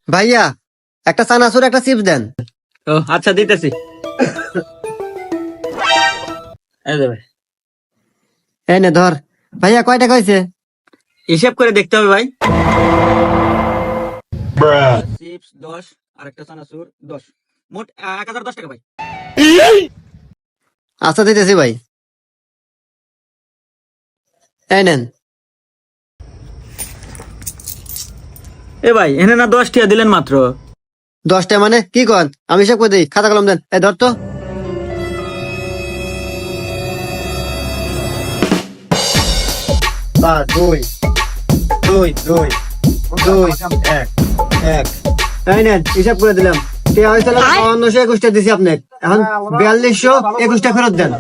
ভাইয়া একটা চানাচুর একটা চিপস দেন। ও আচ্ছা দিতেছি। এই যে ভাই, এই নে ধর। ভাইয়া কয় টাকা হয়েছে? হিসাব করে দেখতে হবে ভাই। চিপস 10 আর একটা চানাচুর 10, মোট 1010 টাকা ভাই। আচ্ছা দিতেছি ভাই, এই নেন। এ ভাই এনে না 10 টাকা দিলেন মাত্র। 10টা মানে কি কন? আমি হিসাব করে দিই, খাতা কলম দেন। এই ধর তো। দুই দুই দুই দুই এক এক। এই নেন হিসাব করে দিলাম। টিয়া হয়েছিল 5221টা দিছি আপনাকে, এখন 4221টা ফেরত দেন।